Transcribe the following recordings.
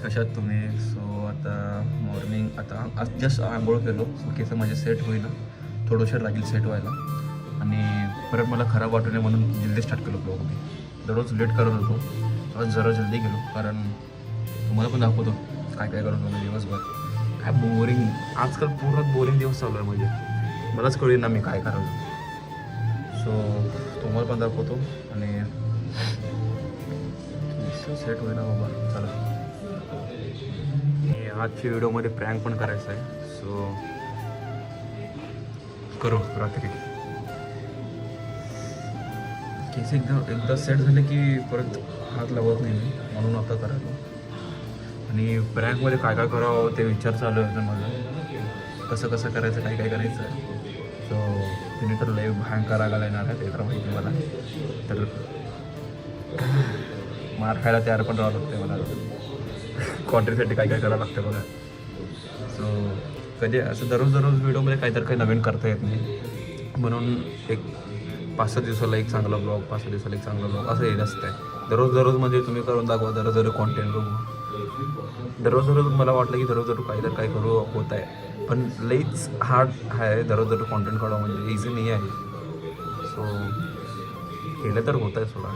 कशात तुम्ही? सो आता मॉर्निंग, आता जस्ट आंघोळ केलो. सो केस माझे सेट होईल, थोडं उशीर लागेल सेट व्हायला. आणि परत मला खराब वाटू नये म्हणून जल्दी स्टार्ट केलो ब्लॉग मी. दररोज लेट करत होतो, आज जरा जल्दी गेलो कारण तुम्हाला पण दाखवतो काय काय करत होतो दिवसभर. काय बोरिंग, आजकाल पूर्ण बोरिंग दिवस चालू आहे म्हणजे मलाच कळेल ना मी काय करायचं. सो तुम्हाला पण दाखवतो आणि सेट होईल ना बाबा. चला, आजच्या व्हिडिओमध्ये प्रँक पण करायचं आहे. सो करू रात्री. केस एकदा सेट झाले की परत हात लावत नाही मी, म्हणून आता करायला. आणि प्रँकमध्ये काय काय करावं ते विचार चालू आहे माझं, कसं कसं करायचं, काय काय करायचं आहे. सो तिने तर लय भयंकर रागायला येणार आहे, ते तर माहिती मला. तर मार खायला तयार पण राहावं लागते मला, कॉन्ट्रीसाठी काय काय करावं लागतं बघा. सो कधी असं दररोज व्हिडिओमध्ये काहीतरी काही नवीन करता येत नाही, म्हणून एक 5-6 दिवसाला एक चांगला ब्लॉग, 5-6 दिवसाला एक चांगला ब्लॉग असं येत असतं. दररोज म्हणजे तुम्ही करून दाखवा, दररोज कॉन्टेंट बघू. दररोज मला वाटलं की दररोज काहीतरी काय करू होत आहे, पण लईच हार्ड आहे दररोज कॉन्टेंट काढावं, म्हणजे इझी नाही आहे. सो केलं तर होत आहे सोडा.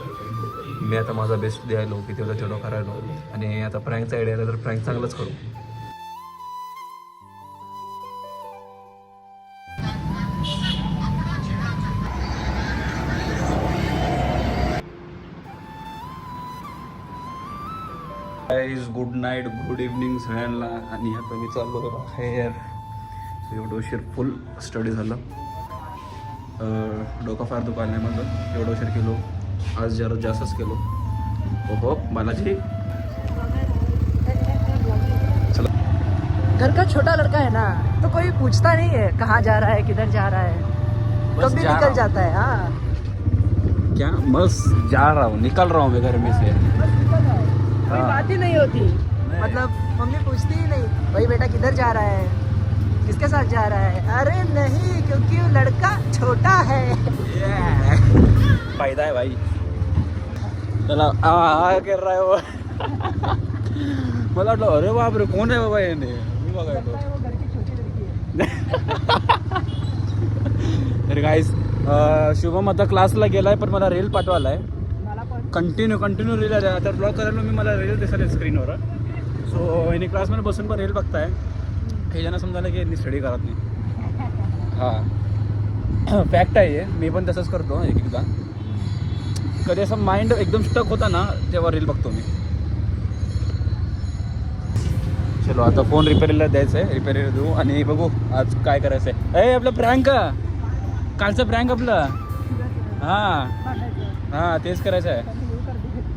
मी आता माझा बेस्ट द्यायलो की तेवढं करायलो. आणि आता प्रँकचा आयडिया आला तर प्रँक चांगलंच करू. Guys good night, good evening सगळ्यांना. आणि आता मी चाललो बाहेर. एवढं उशीर फुल स्टडी झालं, डोकं फार दुखायला नाही माझं, एवढं उशीर केलो. आज जरा जास्तच केलो. हो बालाजी, चला. घर का छोटा लड़का है ना, तो कोई पूछता नहीं है कहाँ जा रहा है, किधर जा रहा है, कब भी निकल जाता है. हाँ क्या बस जा रहा हूँ, निकल रहा हूँ मैं घर में से. कोई बात ही नहीं होती, मतलब मम्मी पूछती ही नहीं, भाई बेटा किधर जा रहा है, किसके साथ जा रहा है. अरे नहीं, क्योंकि वो लड़का छोटा है. फायदा है भाई. चला कर रहा है वो. मला वाटलं अरे बापरे कोण आहे बाबा याने, मी बघायलो. तर गाईस शुभम आता क्लासला गेलाय, पण मला रील पाठवायला आहे. कंटिन्यू रील आहे. आता ब्लॉग करायला मी, मला रील दिसायला स्क्रीनवर. सो यांनी क्लासमध्ये बसून पण रील बघताय. हे ज्यांना समजायला की यांनी स्टडी करत नाही. हां फॅक्ट आहे हे, मी पण तसंच करतो एकदा. कधी असं माइंड एकदम स्टक होता ना तेव्हा रील बघतो मी. चलो आता फोन रिपेअरला द्यायचं आहे, रिपेअर देऊ आणि बघू आज काय करायचं आहे. आपलं प्रँक, कालचं प्रँक आपलं. हां तेच करायचं आहे.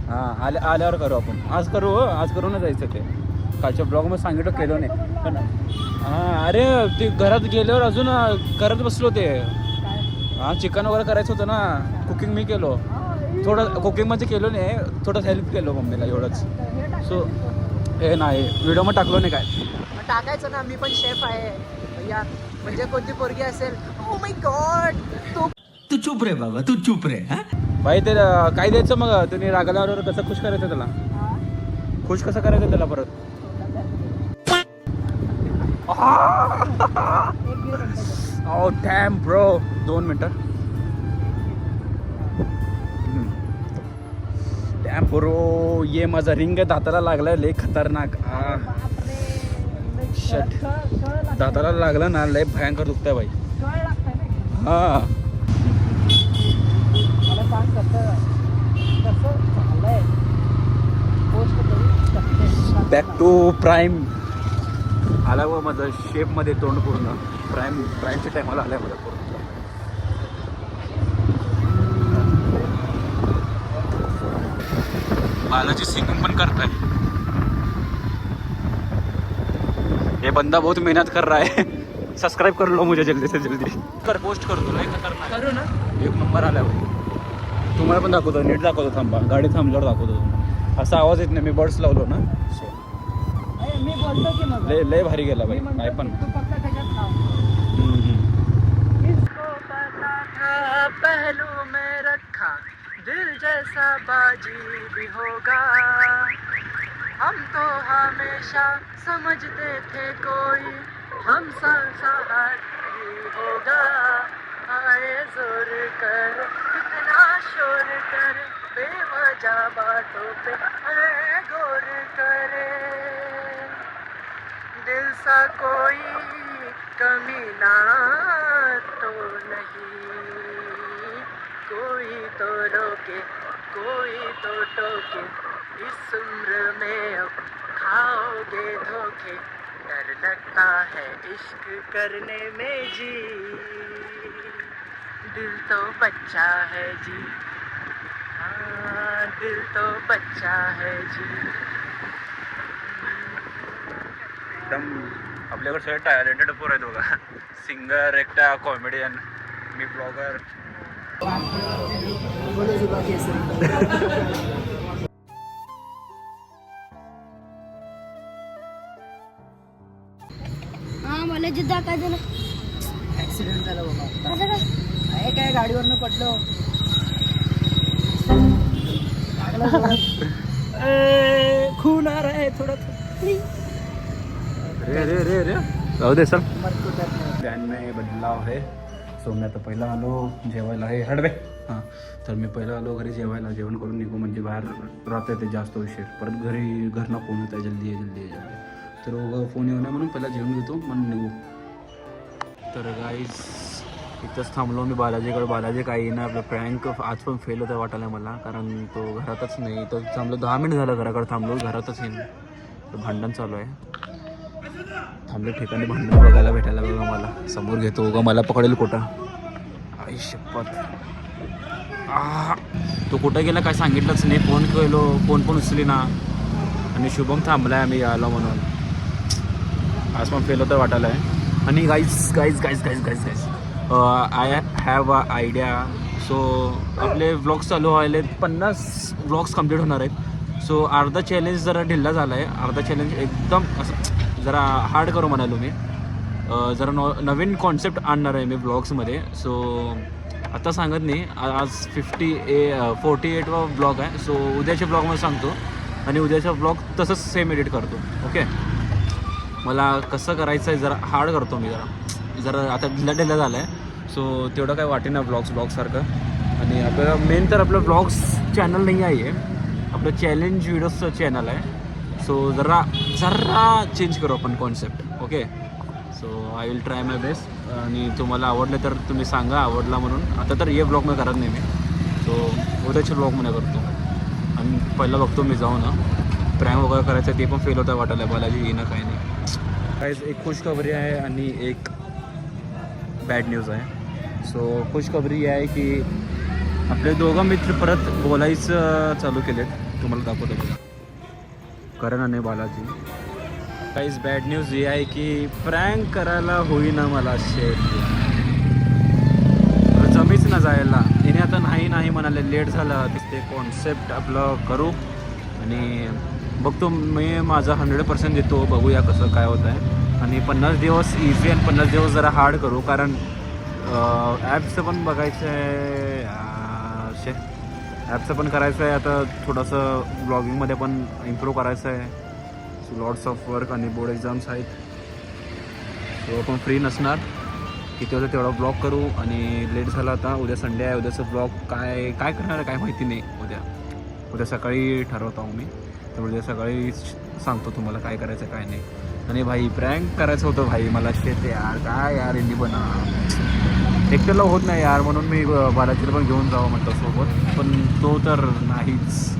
हां आल्यावर करू आपण, आज करूनच जायचं. ते कालच्या ब्लॉगमध्ये सांगितलं केलं नाही पण. हां अरे ते घरात गेल्यावर अजून करत बसलो ते. हां चिकन वगैरे करायचं होतं ना, कुकिंग मी केलो. थोडं कुकिंगमध्ये केलो नाही, थोडं हेल्प केलो मम्मीला एवढंच. सो हे नाही व्हिडिओमध्ये टाकलो नाही काय. टाकायचं ना, मी पण शेफ आहे भैया. म्हणजे कोणती पोरगी असेल, ओ माय गॉड, तू चुप रे बाबा, तू चुप रे. भाई ते काय द्यायचं मग, तुम्ही रागाल्यावर कसं खुश करायचं त्याला, खुश कसं करायचं त्याला परत. ओ डॅम ब्रो, 2 मिनटं. डॅम ब्रो, ये माझा रिंग दाताला लागलाय लय खतरनाक. शट, दाताला लागला ना लय भयंकर दुखतंय भाई. हां बॅक टू प्राईम आला व माझं शेपमध्ये तोंड पूर्ण. प्राईमच्या टायमाला आलाय मला पूर्ण. बालाजी सिंगिंग पण करताय. ये बंदा बहुत मेहनत कर रहा है. सब्सक्राइब कर लो मुझे जल्दी से जल्दी. कर पोस्ट कर दो, करू ना. एक नंबर आला भाई. तुम्हाला पण दाखवतो, नीट दाखवतो. थांबा, गाडी थांबल्यावर दाखवतो. असा आवाज येत नाही, मी बर्ड्स लावलो ना. सो मी बोलतो की मग लय भारी गेला भाई. काय पण तू फक्त त्याच्यात थांब. इसको पता था पहलू में रखा, दिल जैसा बाजी भी होगा. हम तो हमेशा समझते थे कोई हम साथ ही होगा, आए जोर कर कितना शोर कर, बेवजह बातों पे आए गौर करे, दिल सा कोई कमीना तो नहीं, कोई तो रोके कोई तो टोके, इस उम्र में अब खाओगे धोखे, डर लगता है इश्क करने में जी, दिल तो बच्चा है जी, हाँ दिल तो बच्चा है जी. एकदम आपल्याकडे सगळे टॅलेंटेड पोर आहेत बघा. सिंगर, एकटा कॉमेडियन, मी ब्लॉगर. हा मला जिद्दा काय झालं ऍक्सिडेंट झाला बाबा. कसं काय आहे काय गाडीवरनं पडलो. खून आ रहा है थोडा. रे जाऊ दे सर. प्लॅन में बदलाव आहे. सो मी आता पहिला आलो जेवायला. हे हडवे हां. तर मी पहिला आलो घरी जेवायला. जेवण करून निघू म्हणजे बाहेर राहता येते जास्त उशीर. परत घरनं फोन येत आहे जल्दी आहे जल्दी आहे जल्दी. तर फोन येऊ नये म्हणून पहिला जेवण घेतो म्हणून निघू. तर गाईज इथंच थांबलो मी बालाजीकडे. बालाजी काही ना आपलं प्रँक आज पण फेल होतं वाटायला मला, कारण तो घरातच नाही. तर थांबलो 10 मिनिट झालं घराकडे थांबलो, घरातच येईन. तर भांडण चालू आहे. थांबले ठिकाणी भांडण बघायला भेटायला बघा मला. समोर घेतो उगा मला पकडेल कुठं. आई शपथ. तो कुठं गेला काय सांगितलंच नाही. फोन केलो फोन पण उचली ना. आणि शुभम थांबलाय आम्ही आलो म्हणून. आज पण फेल होतं वाटायला आहे. आणि guys I have a idea. So आपले व्लॉग्स चालू व्हायले 50 व्लॉग्स कंप्लीट होणार आहेत. सो अर्धा चॅलेंज जरा ढिल्ला झाला आहे. अर्धा चॅलेंज एकदम असं जरा हार्ड करू म्हणालो मी. जरा नवीन कॉन्सेप्ट आणणार आहे मी ब्लॉग्समध्ये. सो आता सांगत नाही. आज 48वा ब्लॉग आहे. सो उद्याच्या ब्लॉगमध्ये सांगतो. आणि उद्याचा ब्लॉग तसंच सेम एडिट करतो. ओके. मला कसं करायचं आहे जरा हार्ड करतो मी. जरा आता ढिल्ला झाला आहे. सो तेवढं काय वाटे ना ब्लॉगसारखं. आणि आपल्याला मेन तर आपलं ब्लॉग्स चॅनल नाही आहे. आपलं चॅलेंज व्हिडिओजचं चॅनल आहे. सो जरा चेंज करू आपण concept. Okay. So I will try my best. आणि तुम्हाला आवडलं तर तुम्ही सांगा आवडला म्हणून. आता तर हे ब्लॉगमध्ये करत नाही मी. सो उद्याच्या ब्लॉगमध्ये करतो. आणि पहिला बघतो मी जाऊ ना. प्रँक वगैरे करायचं ते पण फेल होतं वाटायला. बालाजी येणं काही नाही. काहीच एक खुशखबरी आहे आणि एक बॅड न्यूज आहे. सो खुशखबरी आहे की आपले दोघं मित्र परत बोलायचं चालू केलेत. तुम्हाला दाखवतो बघा. करण आणि बालाजी. काहीच बॅड न्यूज ही आहे की प्रँक करायला होईना मला. जमीच ना जायला. तिने आता नाही म्हणाले. लेट झालं. ते कॉन्सेप्ट आपलं करू. आणि बघतो मी माझा 100% देतो. बघूया कसं काय होतं आहे. आणि 50 दिवस इझी आणि 50 दिवस जरा हार्ड करू. कारण ॲपचं पण बघायचं आहे. ॲपचं पण करायचं आहे. आता थोडंसं ब्लॉगिंगमध्ये पण इम्प्रूव्ह करायचं आहे. So lots of work. आणि बोर्ड एक्झाम्स आहेत. तो पण फ्री नसणार. किती होतं तेवढा ब्लॉग करू. आणि लेट झाला आता. उद्या संडे आहे. उद्याचं ब्लॉग काय करणार आहे काय माहिती नाही. उद्या सकाळी ठरवतो मी. तर उद्या सकाळी सांगतो तुम्हाला काय करायचं काय नाही. आणि भाई प्रँक करायचं होतं भाई मला. यार काय यार यांनी बना एकट्याला होत नाही यार. म्हणून मी बालाजीला पण घेऊन जावं म्हटलं सोबत. पण तो तर नाहीच.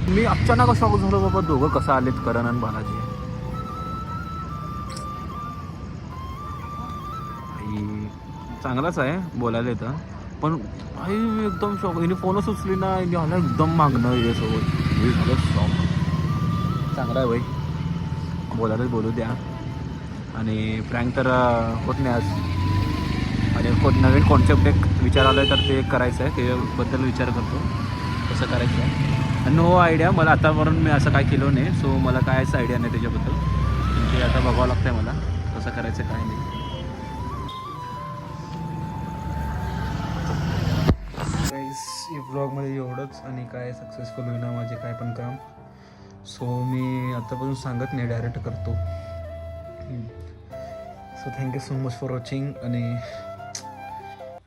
मी अचानक शॉक झालो बाबा. दोघं कसं आलेत करण आणि बालाजी. भाई चांगलाच आहे बोलायला तर. पण भाई एकदम शॉक. हिने फोनच उचली ना. हिने आला एकदम मागणं याच्यासोबत. हे झालं शॉक. चांगला आहे भाई. बोलायलाच बोलू द्या. आणि प्रँक तर होत नाही आज. आणि नवीन कॉन्सेप्ट एक विचार आला आहे तर ते करायचं आहे. त्याबद्दल विचार करतो कसं करायचं आहे. आणि नो आयडिया मला आतावरून. मी असं काय केलं नाही. सो मला कायच आयडिया नाही त्याच्याबद्दल. ते आता बघावं लागतं आहे मला कसं करायचं काय नाही. ब्लॉगमध्ये एवढंच. आणि काय सक्सेसफुल होईना माझे काय पण काम. सो मी आतापासून सांगत नाही, डायरेक्ट करतो. So thank you so much for watching. आणि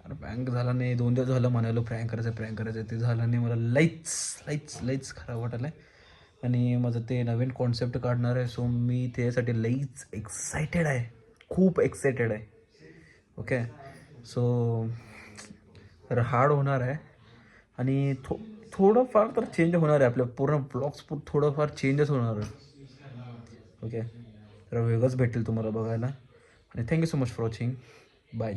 अरे प्रँक झाला नाही, 2 दिवस झालं म्हणालो प्रँक करायचं ते झालं नाही. मला लईच खराब वाटलं आहे. आणि माझं ते नवीन कॉन्सेप्ट काढणार आहे. सो मी त्यासाठी लईच एक्सायटेड आहे, खूप एक्सायटेड आहे. ओके, सो तर हार्ड होणार आहे. आणि थोडंफार तर चेंज होणार आहे, आपल्या पूर्ण ब्लॉग्स थोडंफार चेंजच होणार आहे. ओके, तर वेगळंच भेटेल तुम्हाला बघायला. आणि thank you so much for watching. Bye.